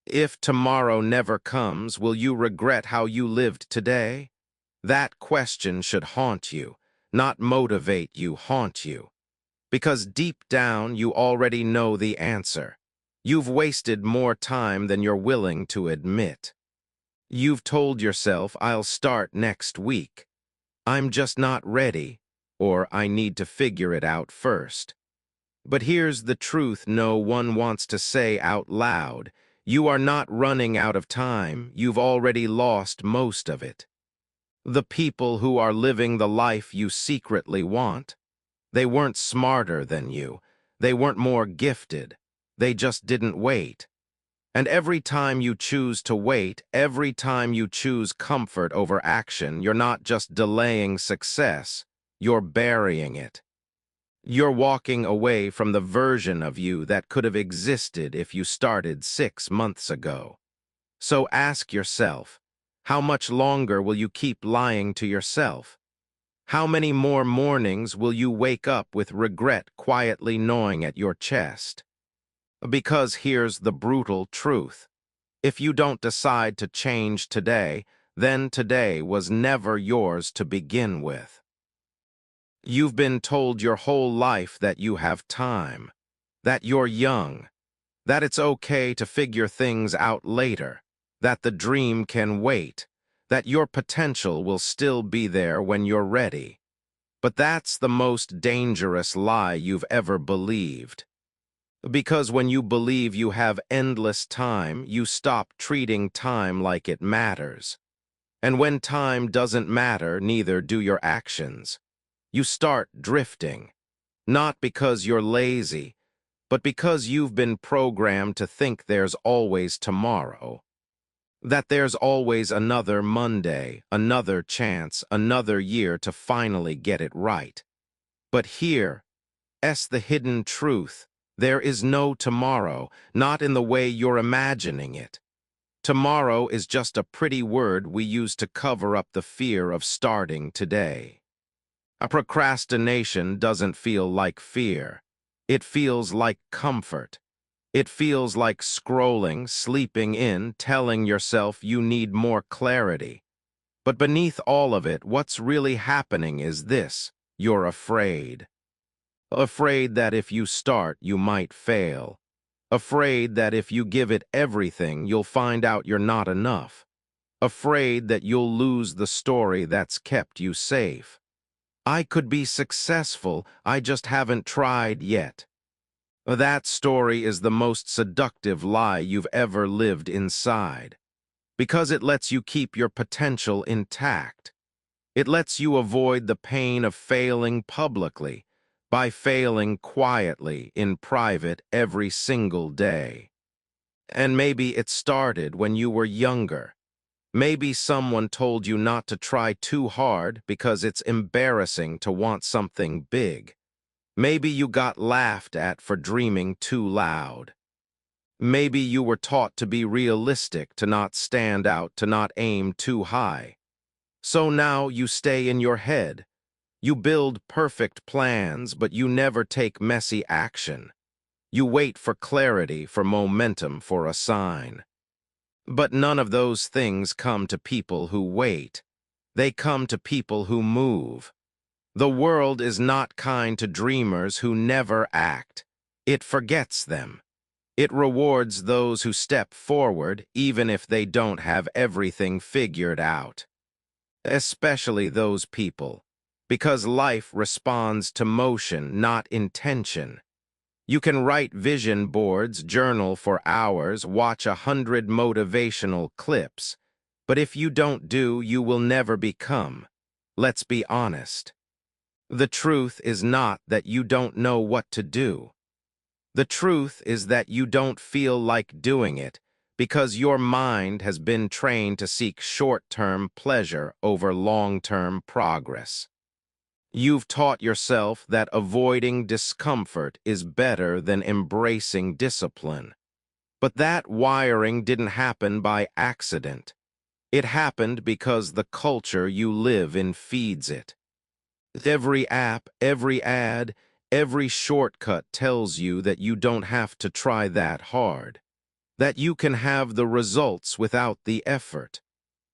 If tomorrow never comes, will you regret how you lived today? That question should haunt you, not motivate you, haunt you. Because deep down, you already know the answer. You've wasted more time than you're willing to admit. You've told yourself, I'll start next week. I'm just not ready, or I need to figure it out first. But here's the truth no one wants to say out loud. You are not running out of time. You've already lost most of it. The people who are living the life you secretly want, they weren't smarter than you. They weren't more gifted. They just didn't wait. And every time you choose to wait, every time you choose comfort over action, you're not just delaying success, you're burying it. You're walking away from the version of you that could have existed if you started 6 months ago. So ask yourself, how much longer will you keep lying to yourself? How many more mornings will you wake up with regret quietly gnawing at your chest? Because here's the brutal truth. If you don't decide to change today, then today was never yours to begin with. You've been told your whole life that you have time, that you're young, that it's okay to figure things out later, that the dream can wait, that your potential will still be there when you're ready. But that's the most dangerous lie you've ever believed. Because when you believe you have endless time, you stop treating time like it matters. And when time doesn't matter, neither do your actions. You start drifting, not because you're lazy, but because you've been programmed to think there's always tomorrow. That there's always another Monday, another chance, another year to finally get it right. But here's the hidden truth. There is no tomorrow, not in the way you're imagining it. Tomorrow is just a pretty word we use to cover up the fear of starting today. A procrastination doesn't feel like fear. It feels like comfort. It feels like scrolling, sleeping in, telling yourself you need more clarity. But beneath all of it, what's really happening is this: you're afraid. Afraid that if you start, you might fail. Afraid that if you give it everything, you'll find out you're not enough. Afraid that you'll lose the story that's kept you safe. I could be successful, I just haven't tried yet. That story is the most seductive lie you've ever lived inside, because it lets you keep your potential intact. It lets you avoid the pain of failing publicly by failing quietly in private every single day. And maybe it started when you were younger. Maybe someone told you not to try too hard because it's embarrassing to want something big. Maybe you got laughed at for dreaming too loud. Maybe you were taught to be realistic, to not stand out, to not aim too high. So now you stay in your head. You build perfect plans, but you never take messy action. You wait for clarity, for momentum, for a sign. But none of those things come to people who wait. They come to people who move. The world is not kind to dreamers who never act. It forgets them. It rewards those who step forward, even if they don't have everything figured out. Especially those people, because life responds to motion, not intention. You can write vision boards, journal for hours, watch 100 motivational clips, but if you don't do, you will never become. Let's be honest. The truth is not that you don't know what to do. The truth is that you don't feel like doing it because your mind has been trained to seek short-term pleasure over long-term progress. You've taught yourself that avoiding discomfort is better than embracing discipline. But that wiring didn't happen by accident. It happened because the culture you live in feeds it. Every app, every ad, every shortcut tells you that you don't have to try that hard. that you can have the results without the effort.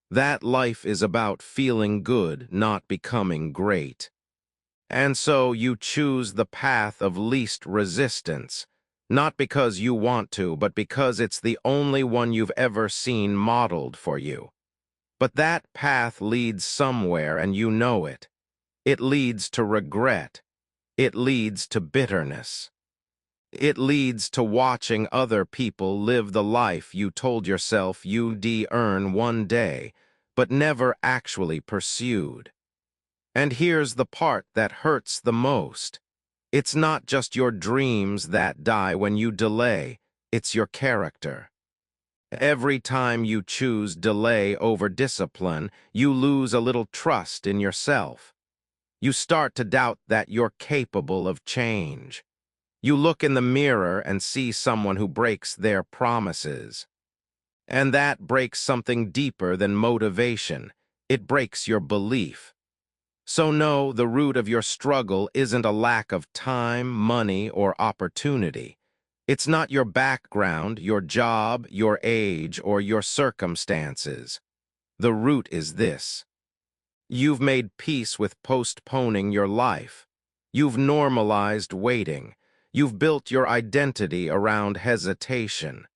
That life is about feeling good, not becoming great. And so you choose the path of least resistance, not because you want to, but because it's the only one you've ever seen modeled for you. But that path leads somewhere, and you know it. It leads to regret. It leads to bitterness. It leads to watching other people live the life you told yourself you'd earn one day, but never actually pursued. And here's the part that hurts the most. It's not just your dreams that die when you delay, it's your character. Every time you choose delay over discipline, you lose a little trust in yourself. You start to doubt that you're capable of change. You look in the mirror and see someone who breaks their promises. And that breaks something deeper than motivation. It breaks your belief. So no, the root of your struggle isn't a lack of time, money, or opportunity. It's not your background, your job, your age, or your circumstances. The root is this. You've made peace with postponing your life. You've normalized waiting. You've built your identity around hesitation.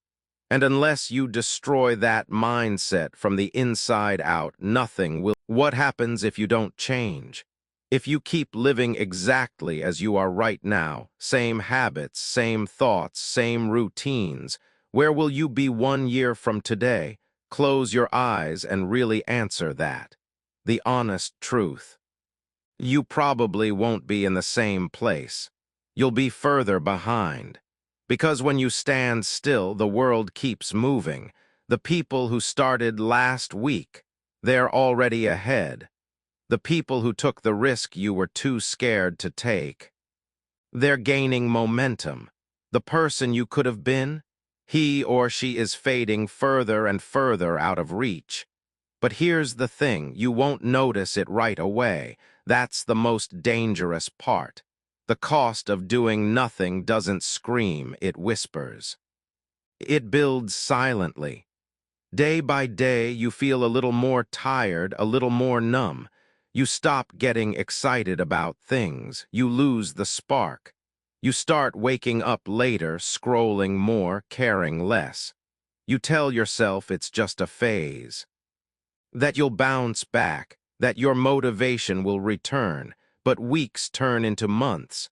And unless you destroy that mindset from the inside out, nothing will. What happens if you don't change? If you keep living exactly as you are right now, same habits, same thoughts, same routines, where will you be 1 year from today? Close your eyes and really answer that. The honest truth. You probably won't be in the same place. You'll be further behind. Because when you stand still, the world keeps moving. The people who started last week, they're already ahead. The people who took the risk you were too scared to take, they're gaining momentum. The person you could have been, he or she is fading further and further out of reach. But here's the thing, you won't notice it right away. That's the most dangerous part. The cost of doing nothing doesn't scream, it whispers. It builds silently. Day by day, you feel a little more tired, a little more numb. You stop getting excited about things. You lose the spark. You start waking up later, scrolling more, caring less. You tell yourself it's just a phase, that you'll bounce back, that your motivation will return, but weeks turn into months.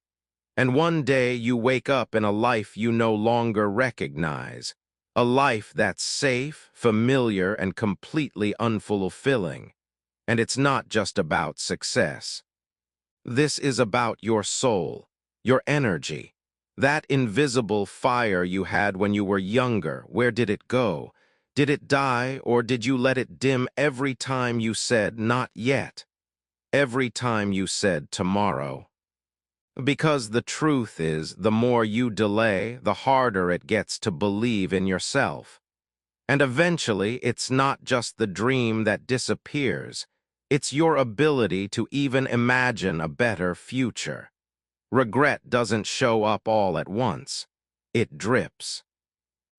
And one day you wake up in a life you no longer recognize, a life that's safe, familiar, and completely unfulfilling. And it's not just about success. This is about your soul, your energy. That invisible fire you had when you were younger, where did it go? Did it die, or did you let it dim every time you said, not yet? Every time you said, tomorrow? Because the truth is, the more you delay, the harder it gets to believe in yourself. And eventually, it's not just the dream that disappears. It's your ability to even imagine a better future. Regret doesn't show up all at once. It drips.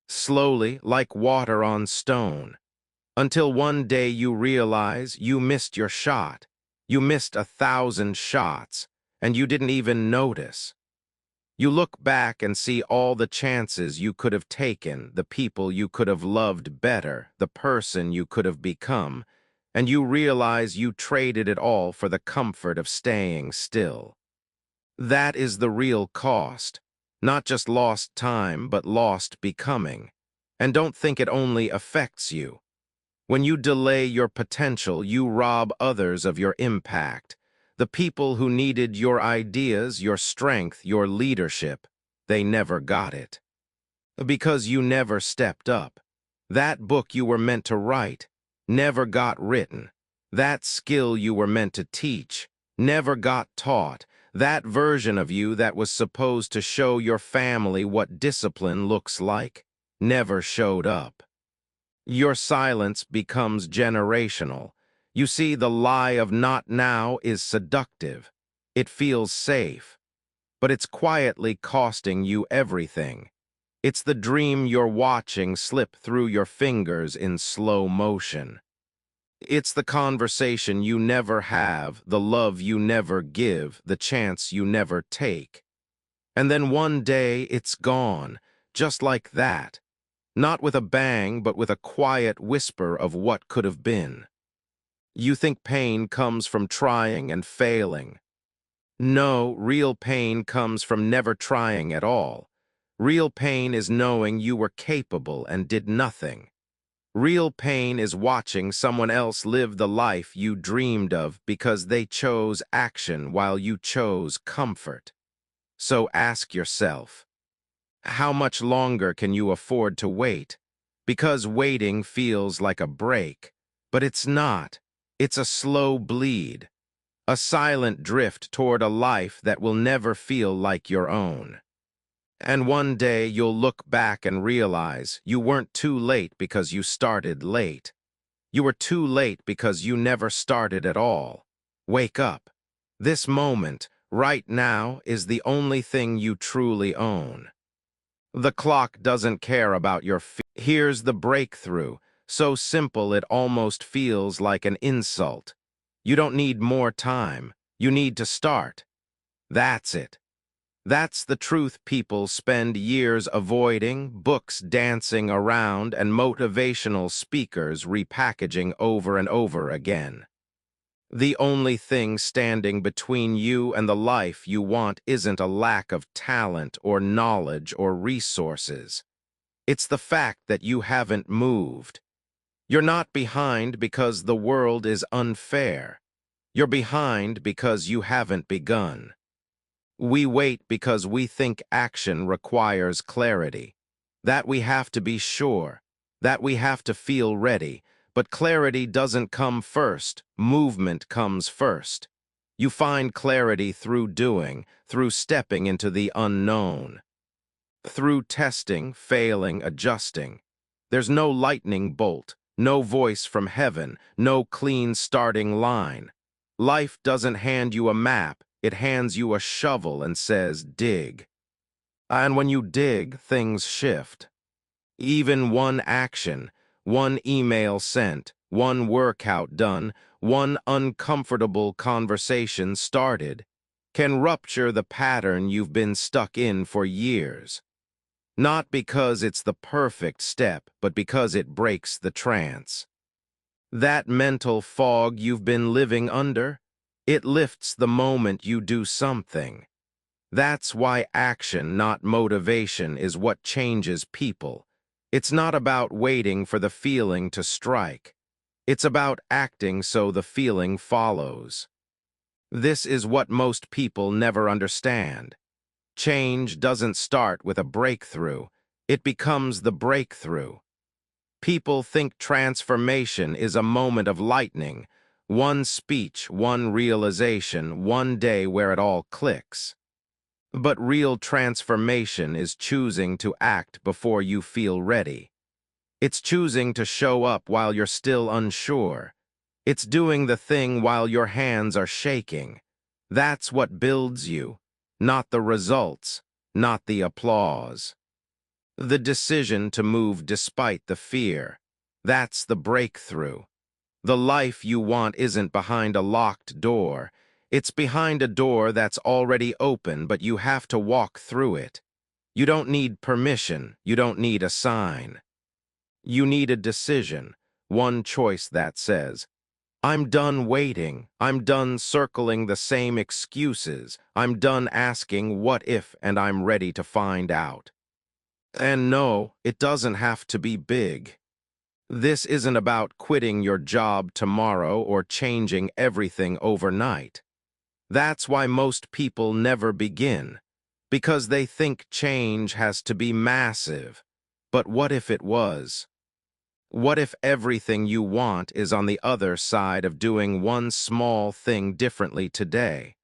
Slowly, like water on stone. Until one day you realize you missed your shot. You missed 1,000 shots, and you didn't even notice. You look back and see all the chances you could have taken, the people you could have loved better, the person you could have become, and you realize you traded it all for the comfort of staying still. That is the real cost, not just lost time, but lost becoming. And don't think it only affects you. When you delay your potential, you rob others of your impact. The people who needed your ideas, your strength, your leadership, they never got it. Because you never stepped up. That book you were meant to write never got written. That skill you were meant to teach never got taught. That version of you that was supposed to show your family what discipline looks like never showed up. Your silence becomes generational. You see, the lie of not now is seductive. It feels safe, but it's quietly costing you everything. It's the dream you're watching slip through your fingers in slow motion. It's the conversation you never have, the love you never give, the chance you never take. And then one day it's gone, just like that. Not with a bang, but with a quiet whisper of what could have been. You think pain comes from trying and failing. No, real pain comes from never trying at all. Real pain is knowing you were capable and did nothing. Real pain is watching someone else live the life you dreamed of because they chose action while you chose comfort. So ask yourself, how much longer can you afford to wait? Because waiting feels like a break, but it's not. It's a slow bleed, a silent drift toward a life that will never feel like your own. And one day you'll look back and realize you weren't too late because you started late. You were too late because you never started at all. Wake up. This moment, right now, is the only thing you truly own. The clock doesn't care about your feet. Here's the breakthrough, so simple it almost feels like an insult. You don't need more time. You need to start. That's it. That's the truth people spend years avoiding, books dancing around, and motivational speakers repackaging over and over again. The only thing standing between you and the life you want isn't a lack of talent or knowledge or resources. It's the fact that you haven't moved. You're not behind because the world is unfair. You're behind because you haven't begun. We wait because we think action requires clarity, that we have to be sure, that we have to feel ready, but clarity doesn't come first, movement comes first. You find clarity through doing, through stepping into the unknown, through testing, failing, adjusting. There's no lightning bolt, no voice from heaven, no clean starting line. Life doesn't hand you a map. It hands you a shovel and says, dig. And when you dig, things shift. Even one action, one email sent, one workout done, one uncomfortable conversation started, can rupture the pattern you've been stuck in for years. Not because it's the perfect step, but because it breaks the trance. That mental fog you've been living under, it lifts the moment you do something. That's why action, not motivation, is what changes people. It's not about waiting for the feeling to strike. It's about acting so the feeling follows. This is what most people never understand. Change doesn't start with a breakthrough. It becomes the breakthrough. People think transformation is a moment of lightning, one speech, one realization, one day where it all clicks. But real transformation is choosing to act before you feel ready. It's choosing to show up while you're still unsure. It's doing the thing while your hands are shaking. That's what builds you, not the results, not the applause. The decision to move despite the fear. That's the breakthrough. The life you want isn't behind a locked door. It's behind a door that's already open, but you have to walk through it. You don't need permission. You don't need a sign. You need a decision, one choice that says, I'm done waiting. I'm done circling the same excuses. I'm done asking what if, and I'm ready to find out. And no, it doesn't have to be big. This isn't about quitting your job tomorrow or changing everything overnight. That's why most people never begin, because they think change has to be massive. But what if it was? What if everything you want is on the other side of doing one small thing differently today?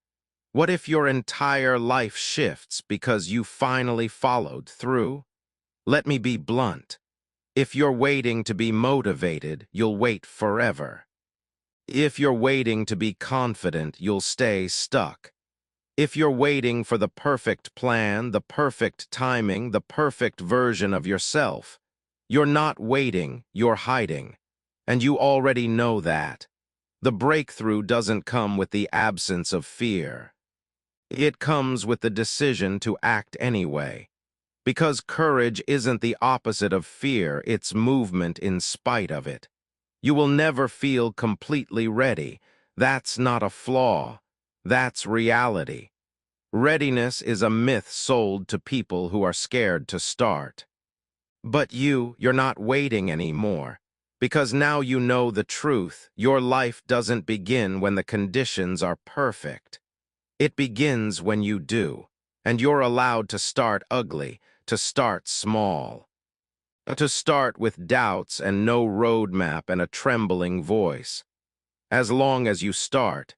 What if your entire life shifts because you finally followed through? Let me be blunt. If you're waiting to be motivated, you'll wait forever. If you're waiting to be confident, you'll stay stuck. If you're waiting for the perfect plan, the perfect timing, the perfect version of yourself, you're not waiting, you're hiding. And you already know that. The breakthrough doesn't come with the absence of fear. It comes with the decision to act anyway. Because courage isn't the opposite of fear, it's movement in spite of it. You will never feel completely ready. That's not a flaw. That's reality. Readiness is a myth sold to people who are scared to start. But you're not waiting anymore. Because now you know the truth. Your life doesn't begin when the conditions are perfect. It begins when you do. And you're allowed to start ugly, to start small. To start with doubts and no roadmap and a trembling voice. As long as you start,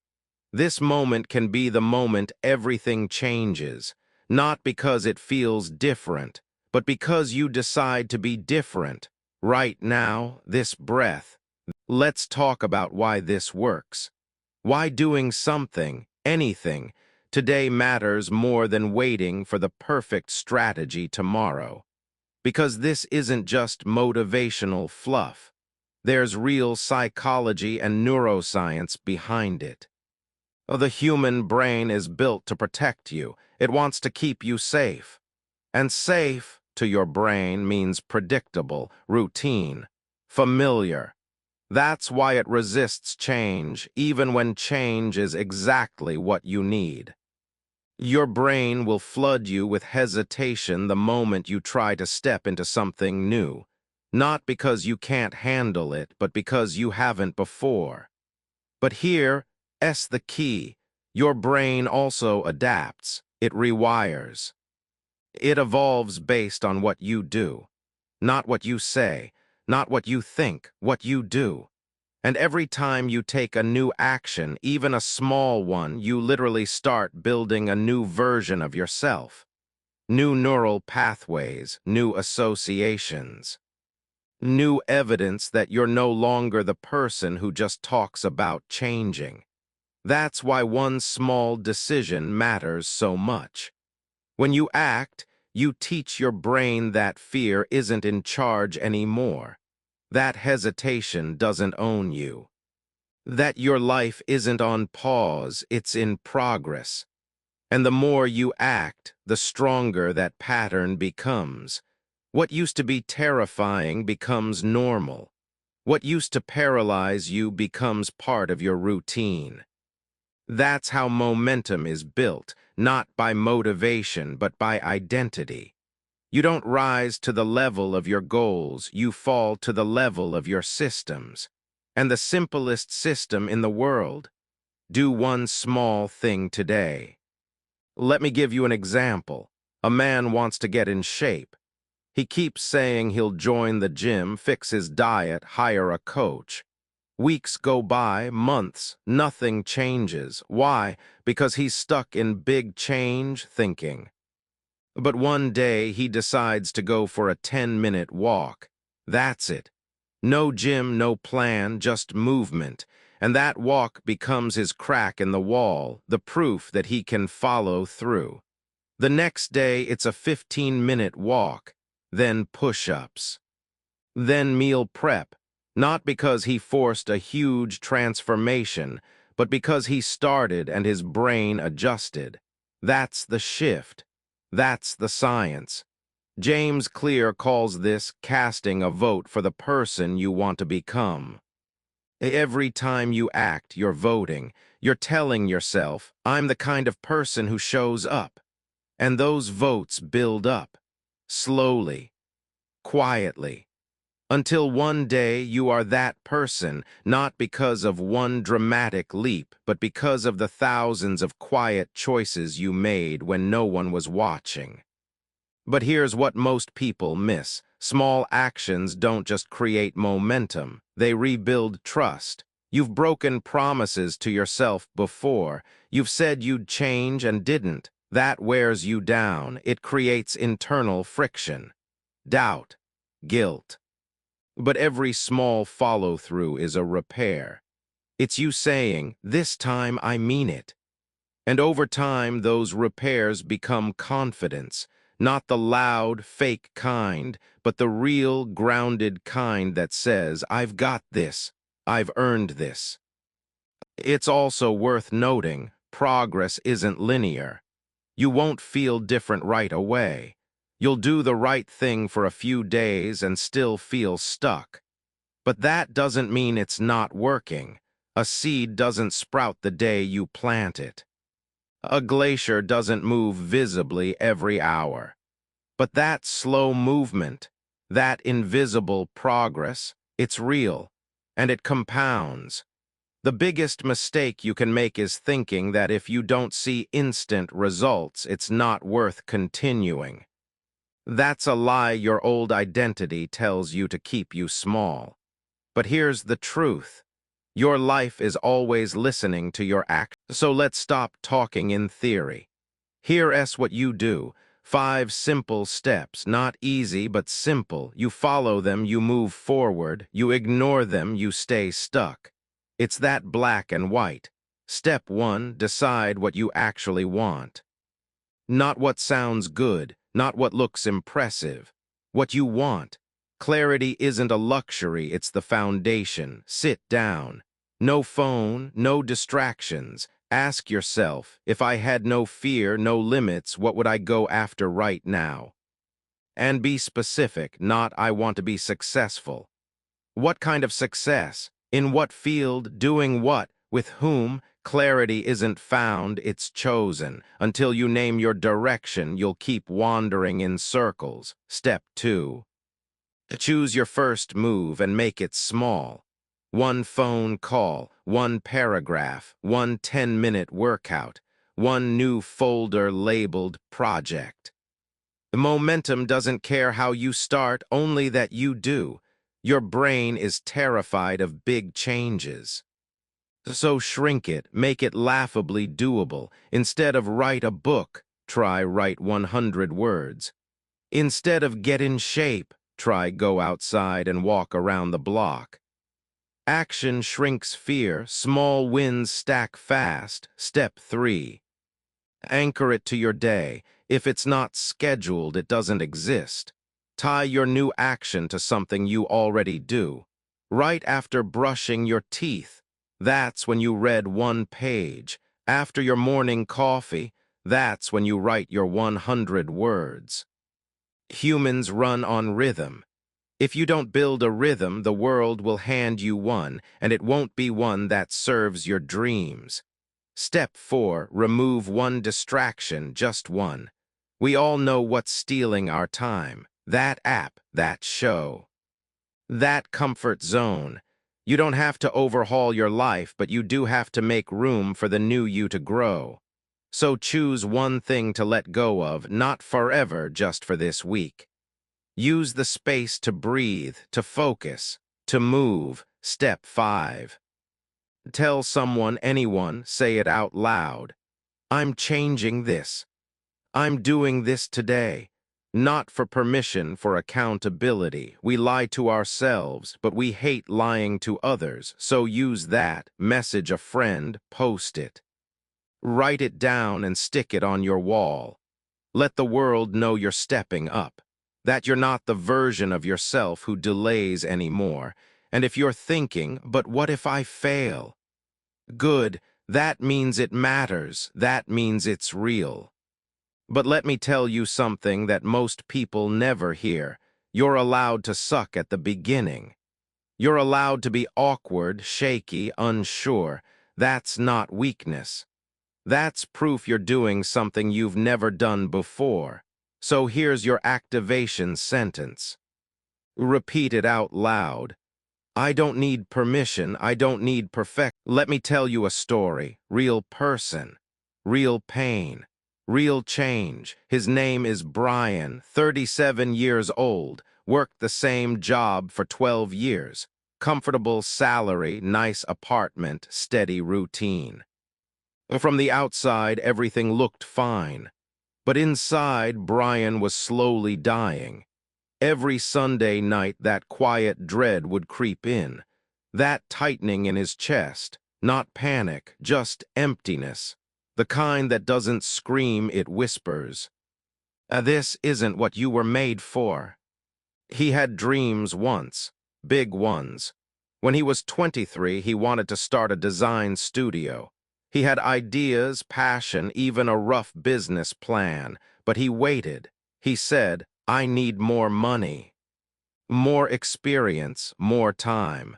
this moment can be the moment everything changes, not because it feels different, but because you decide to be different. Right now, this breath. Let's talk about why this works. Why doing something, anything, today matters more than waiting for the perfect strategy tomorrow. Because this isn't just motivational fluff. There's real psychology and neuroscience behind it. The human brain is built to protect you. It wants to keep you safe. And safe, to your brain, means predictable, routine, familiar. That's why it resists change, even when change is exactly what you need. Your brain will flood you with hesitation the moment you try to step into something new. Not because you can't handle it, but because you haven't before. But here's the key. Your brain also adapts. It rewires. It evolves based on what you do. Not what you say, not what you think, what you do. And every time you take a new action, even a small one, you literally start building a new version of yourself. New neural pathways, new associations. New evidence that you're no longer the person who just talks about changing. That's why one small decision matters so much. When you act, you teach your brain that fear isn't in charge anymore. That hesitation doesn't own you. That your life isn't on pause, it's in progress. And the more you act, the stronger that pattern becomes. What used to be terrifying becomes normal. What used to paralyze you becomes part of your routine. That's how momentum is built, not by motivation, but by identity. You don't rise to the level of your goals, you fall to the level of your systems. And the simplest system in the world: do one small thing today. Let me give you an example. A man wants to get in shape. He keeps saying he'll join the gym, fix his diet, hire a coach. Weeks go by, months, nothing changes. Why? Because he's stuck in big change thinking. But one day he decides to go for a 10-minute walk. That's it. No gym, no plan, just movement. And that walk becomes his crack in the wall, the proof that he can follow through. The next day it's a 15-minute walk, then push-ups. Then meal prep, not because he forced a huge transformation, but because he started and his brain adjusted. That's the shift. That's the science. James Clear calls this casting a vote for the person you want to become. Every time you act, you're voting. You're telling yourself, I'm the kind of person who shows up. And those votes build up. Slowly. Quietly. Until one day you are that person, not because of one dramatic leap, but because of the thousands of quiet choices you made when no one was watching. But here's what most people miss. Small actions don't just create momentum, they rebuild trust. You've broken promises to yourself before. You've said you'd change and didn't. That wears you down. It creates internal friction, doubt, guilt. But every small follow-through is a repair. It's you saying, this time I mean it. And over time, those repairs become confidence, not the loud, fake kind, but the real, grounded kind that says, I've got this, I've earned this. It's also worth noting, progress isn't linear. You won't feel different right away. You'll do the right thing for a few days and still feel stuck. But that doesn't mean it's not working. A seed doesn't sprout the day you plant it. A glacier doesn't move visibly every hour. But that slow movement, that invisible progress, it's real, and it compounds. The biggest mistake you can make is thinking that if you don't see instant results, it's not worth continuing. That's a lie your old identity tells you to keep you small. But here's the truth. Your life is always listening to your actions. So let's stop talking in theory. Here's what you do. 5 simple steps, not easy but simple. You follow them, you move forward. You ignore them, you stay stuck. It's that black and white. Step 1, decide what you actually want. Not what sounds good, not what looks impressive. What you want. Clarity isn't a luxury, it's the foundation. Sit down. No phone, no distractions. Ask yourself, if I had no fear, no limits, what would I go after right now? And be specific, not I want to be successful. What kind of success? In what field? Doing what? With whom? Clarity isn't found, it's chosen. Until you name your direction, you'll keep wandering in circles. Step 2. Choose your first move and make it small. 1 phone call, 1 paragraph, 1 10-minute workout, 1 new folder labeled project. The momentum doesn't care how you start, only that you do. Your brain is terrified of big changes. So shrink it, make it laughably doable. Instead of write a book, try write 100 words. Instead of get in shape, try go outside and walk around the block. Action shrinks fear, small wins stack fast. Step 3. Anchor it to your day. If it's not scheduled, it doesn't exist. Tie your new action to something you already do. Right after brushing your teeth. That's when you read 1 page. After your morning coffee, that's when you write your 100 words. Humans run on rhythm. If you don't build a rhythm, the world will hand you one, and it won't be one that serves your dreams. Step 4, remove 1 distraction, just 1. We all know what's stealing our time. That app, that show. That comfort zone. You don't have to overhaul your life, but you do have to make room for the new you to grow. So choose 1 thing to let go of, not forever, just for this week. Use the space to breathe, to focus, to move. Step 5. Tell someone, anyone, say it out loud. I'm changing this. I'm doing this today. Not for permission, for accountability. We lie to ourselves, but we hate lying to others, so use that. Message a friend, post it. Write it down and stick it on your wall. Let the world know you're stepping up, that you're not the version of yourself who delays anymore. And if you're thinking, but what if I fail? Good, that means it matters, that means it's real. But let me tell you something that most people never hear. You're allowed to suck at the beginning. You're allowed to be awkward, shaky, unsure. That's not weakness. That's proof you're doing something you've never done before. So here's your activation sentence. Repeat it out loud. I don't need permission, I don't need perfect. Let me tell you a story. Real person, real pain, real change. His name is Brian, 37 years old, worked the same job for 12 years. Comfortable salary, nice apartment, steady routine. From the outside, everything looked fine. But inside, Brian was slowly dying. Every Sunday night, that quiet dread would creep in. That tightening in his chest. Not panic, just emptiness. The kind that doesn't scream, it whispers. This isn't what you were made for." He had dreams once, big ones. When he was 23, he wanted to start a design studio. He had ideas, passion, even a rough business plan, but he waited. He said, "I need more money, more experience, more time."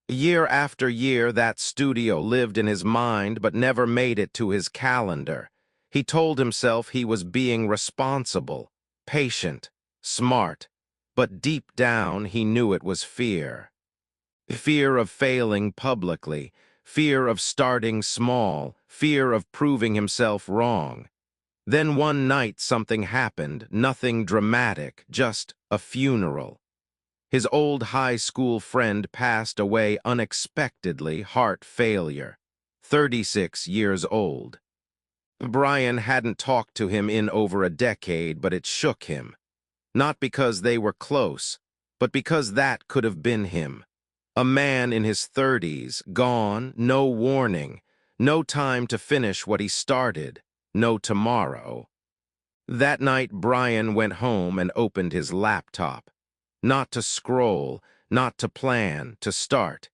Year after year, that studio lived in his mind but never made it to his calendar. He told himself he was being responsible, patient, smart, but deep down he knew it was fear. Fear of failing publicly, fear of starting small, fear of proving himself wrong. Then one night something happened, nothing dramatic, just a funeral. His old high school friend passed away unexpectedly, heart failure, 36 years old. Brian hadn't talked to him in over a decade, but it shook him. Not because they were close, but because that could have been him. A man in his 30s, gone, no warning, no time to finish what he started, no tomorrow. That night, Brian went home and opened his laptop. Not to scroll, not to plan, to start.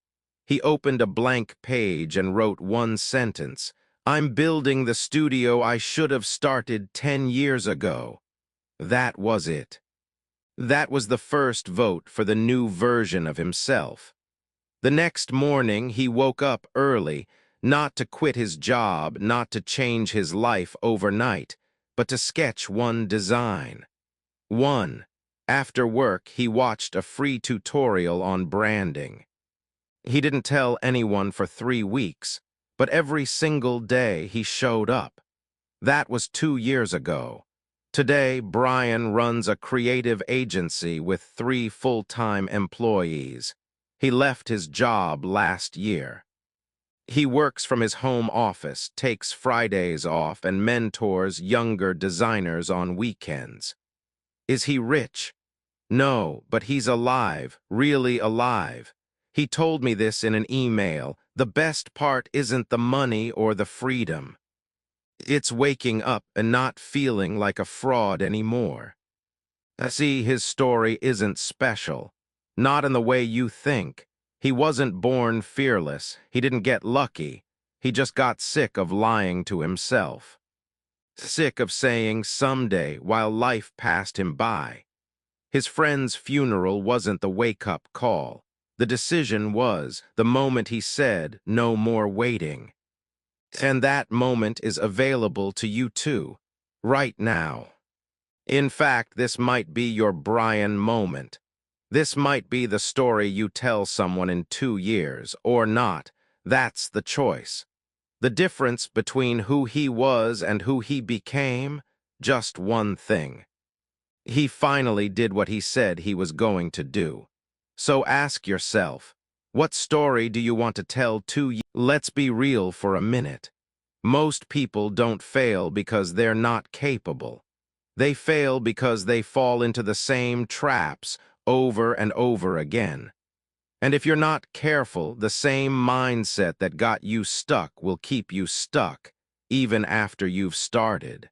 He opened a blank page and wrote one sentence: "I'm building the studio I should have started 10 years ago." That was it. That was the first vote for the new version of himself. The next morning, he woke up early, not to quit his job, not to change his life overnight, but to sketch one design. One. After work, he watched a free tutorial on branding. He didn't tell anyone for 3 weeks, but every single day he showed up. That was 2 years ago. Today, Brian runs a creative agency with 3 full-time employees. He left his job last year. He works from his home office, takes Fridays off, and mentors younger designers on weekends. Is he rich? No, but he's alive, really alive. He told me this in an email. The best part isn't the money or the freedom. It's waking up and not feeling like a fraud anymore. See, his story isn't special. Not in the way you think. He wasn't born fearless. He didn't get lucky. He just got sick of lying to himself. Sick of saying someday while life passed him by. His friend's funeral wasn't the wake-up call. The decision was the moment he said, "No more waiting." And that moment is available to you too, right now. In fact, this might be your Brian moment. This might be the story you tell someone in 2 years, or not. That's the choice. The difference between who he was and who he became, just one thing. He finally did what he said he was going to do. So ask yourself, what story do you want to tell 2 years? Let's be real for a minute. Most people don't fail because they're not capable. They fail because they fall into the same traps over and over again. And if you're not careful, the same mindset that got you stuck will keep you stuck, even after you've started.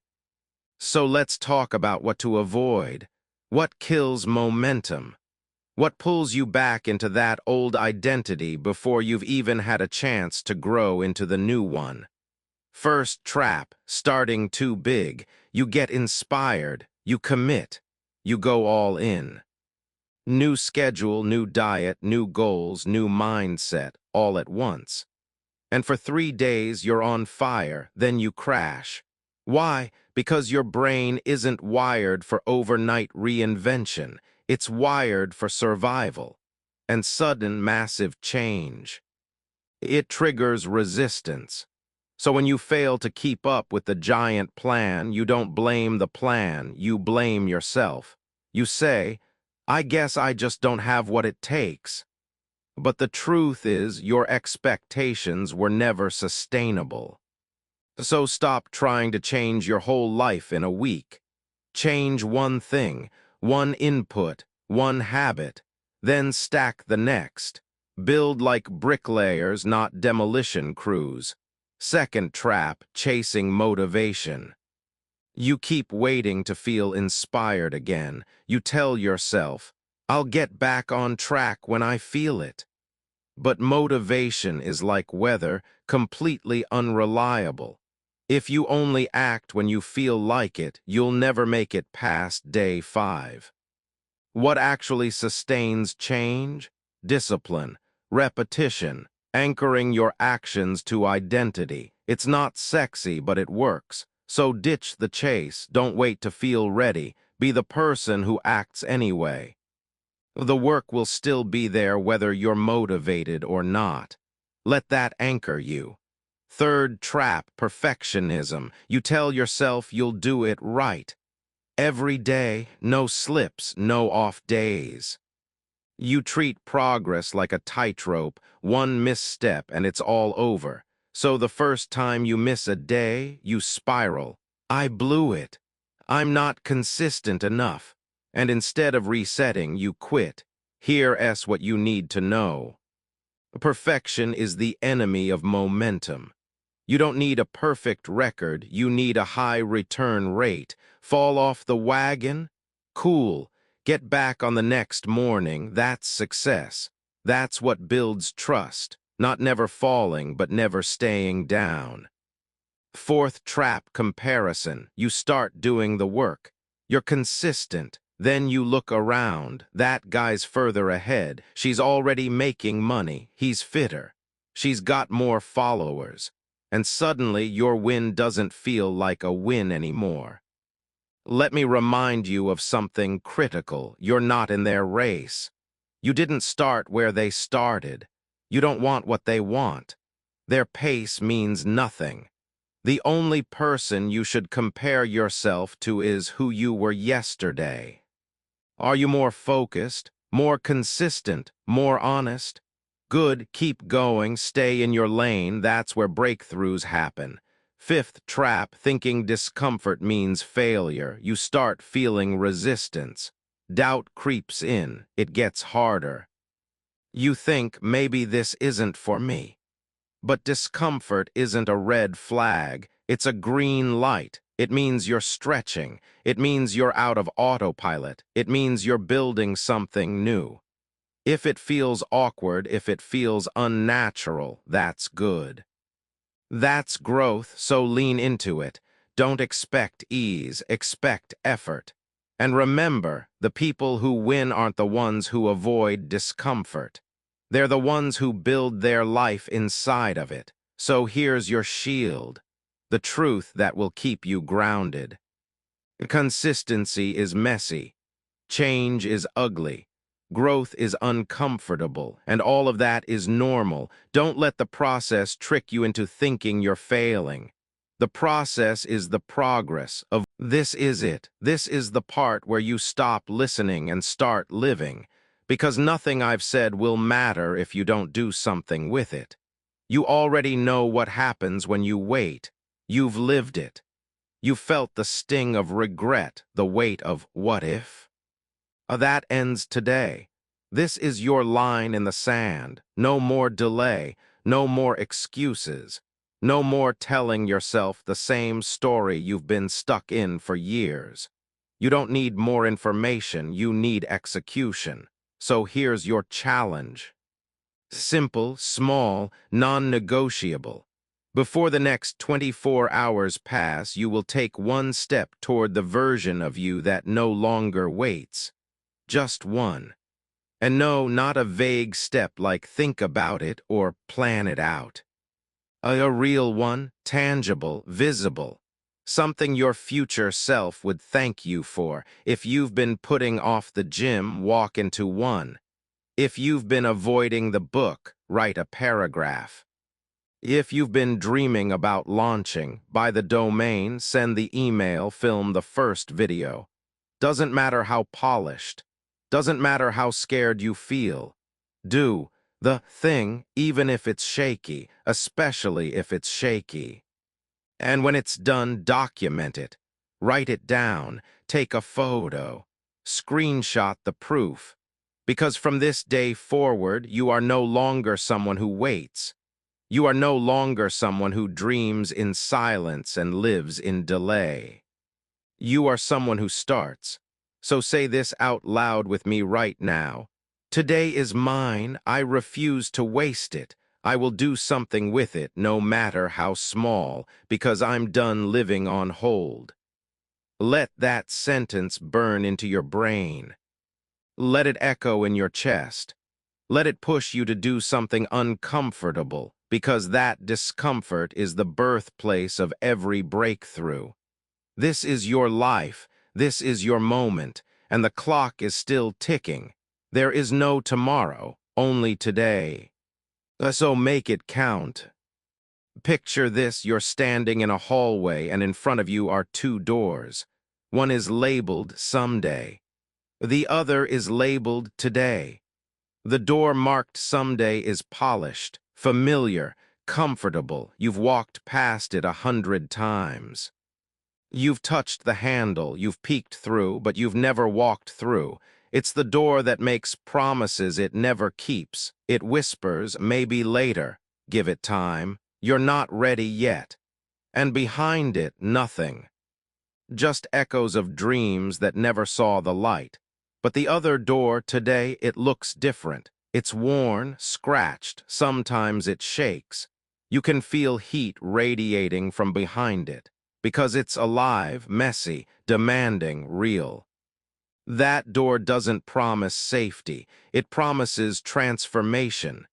So let's talk about what to avoid. What kills momentum? What pulls you back into that old identity before you've even had a chance to grow into the new one? First trap, starting too big. You get inspired, you commit, you go all in. New schedule, new diet, new goals, new mindset, all at once. And for 3 days you're on fire, then you crash. Why? Because your brain isn't wired for overnight reinvention. It's wired for survival and sudden massive change. It triggers resistance. So when you fail to keep up with the giant plan, you don't blame the plan, you blame yourself. You say, "I guess I just don't have what it takes." But the truth is, your expectations were never sustainable. So stop trying to change your whole life in a week. Change one thing, one input, one habit, then stack the next. Build like bricklayers, not demolition crews. Second trap, chasing motivation. You keep waiting to feel inspired again. You tell yourself, I'll get back on track when I feel it. But motivation is like weather, completely unreliable. If you only act when you feel like it, you'll never make it past day 5. What actually sustains change? Discipline, repetition, anchoring your actions to identity. It's not sexy, but it works. So ditch the chase, don't wait to feel ready. Be the person who acts anyway. The work will still be there whether you're motivated or not. Let that anchor you. Third trap, perfectionism. You tell yourself you'll do it right. Every day, no slips, no off days. You treat progress like a tightrope, one misstep and it's all over. So the first time you miss a day, you spiral. I blew it. I'm not consistent enough. And instead of resetting, you quit. Here's what you need to know. Perfection is the enemy of momentum. You don't need a perfect record, you need a high return rate. Fall off the wagon? Cool. Get back on the next morning, that's success. That's what builds trust, not never falling, but never staying down. Fourth trap, comparison. You start doing the work. You're consistent. Then you look around. That guy's further ahead. She's already making money. He's fitter. She's got more followers. And suddenly your win doesn't feel like a win anymore. Let me remind you of something critical. You're not in their race. You didn't start where they started. You don't want what they want. Their pace means nothing. The only person you should compare yourself to is who you were yesterday. Are you more focused, more consistent, more honest? Good, keep going, stay in your lane, that's where breakthroughs happen. Fifth trap, thinking discomfort means failure. You start feeling resistance. Doubt creeps in, it gets harder. You think, maybe this isn't for me. But discomfort isn't a red flag, it's a green light. It means you're stretching. It means you're out of autopilot. It means you're building something new. If it feels awkward, if it feels unnatural, that's good. That's growth, so lean into it. Don't expect ease, expect effort. And remember, the people who win aren't the ones who avoid discomfort. They're the ones who build their life inside of it. So here's your shield, the truth that will keep you grounded. Consistency is messy. Change is ugly. Growth is uncomfortable, and all of that is normal. Don't let the process trick you into thinking you're failing. The process is the progress of this is it. This is the part where you stop listening and start living, because nothing I've said will matter if you don't do something with it. You already know what happens when you wait. You've lived it. You felt the sting of regret, the weight of what if? That ends today. This is your line in the sand. No more delay, no more excuses, no more telling yourself the same story you've been stuck in for years. You don't need more information, you need execution. So here's your challenge. Simple, small, non-negotiable. Before the next 24 hours pass, you will take one step toward the version of you that no longer waits. Just one. And no, not a vague step like think about it or plan it out. A real one, tangible, visible. Something your future self would thank you for. If you've been putting off the gym, walk into one. If you've been avoiding the book, write a paragraph. If you've been dreaming about launching, buy the domain, send the email, film the first video. Doesn't matter how polished. Doesn't matter how scared you feel. Do the thing, even if it's shaky, especially if it's shaky. And when it's done, document it. Write it down. Take a photo. Screenshot the proof. Because from this day forward, you are no longer someone who waits. You are no longer someone who dreams in silence and lives in delay. You are someone who starts. So say this out loud with me right now. Today is mine. I refuse to waste it. I will do something with it, no matter how small, because I'm done living on hold. Let that sentence burn into your brain. Let it echo in your chest. Let it push you to do something uncomfortable, because that discomfort is the birthplace of every breakthrough. This is your life, this is your moment, and the clock is still ticking. There is no tomorrow, only today. So make it count. Picture this: you're standing in a hallway and in front of you are two doors. One is labeled someday. The other is labeled today. The door marked someday is polished, familiar, comfortable. You've walked past it 100 times. You've touched the handle, you've peeked through, but you've never walked through. It's the door that makes promises it never keeps. It whispers, maybe later. Give it time. You're not ready yet. And behind it, nothing. Just echoes of dreams that never saw the light. But the other door today, it looks different. It's worn, scratched, sometimes it shakes. You can feel heat radiating from behind it, because it's alive, messy, demanding, real. That door doesn't promise safety, it promises transformation.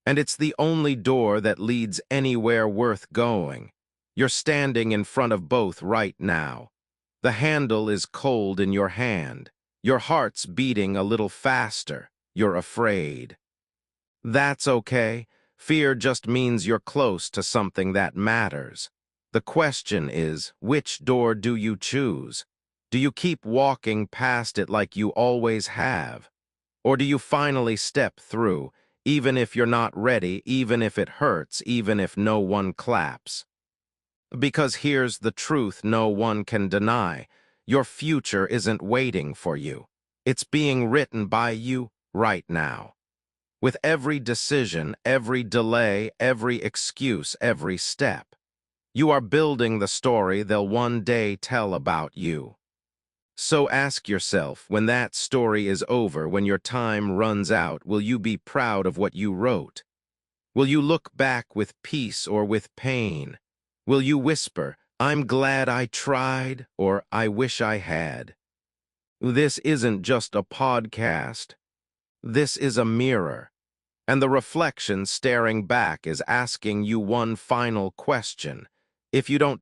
And it's the only door that leads anywhere worth going. You're standing in front of both right now. The handle is cold in your hand. Your heart's beating a little faster. You're afraid. That's okay. Fear just means you're close to something that matters. The question is, which door do you choose? Do you keep walking past it like you always have? Or do you finally step through, even if you're not ready, even if it hurts, even if no one claps? Because here's the truth no one can deny. Your future isn't waiting for you. It's being written by you right now. With every decision, every delay, every excuse, every step. You are building the story they'll one day tell about you. So ask yourself, when that story is over, when your time runs out, will you be proud of what you wrote? Will you look back with peace or with pain? Will you whisper, I'm glad I tried, or I wish I had? This isn't just a podcast. This is a mirror. And the reflection staring back is asking you one final question. If you don't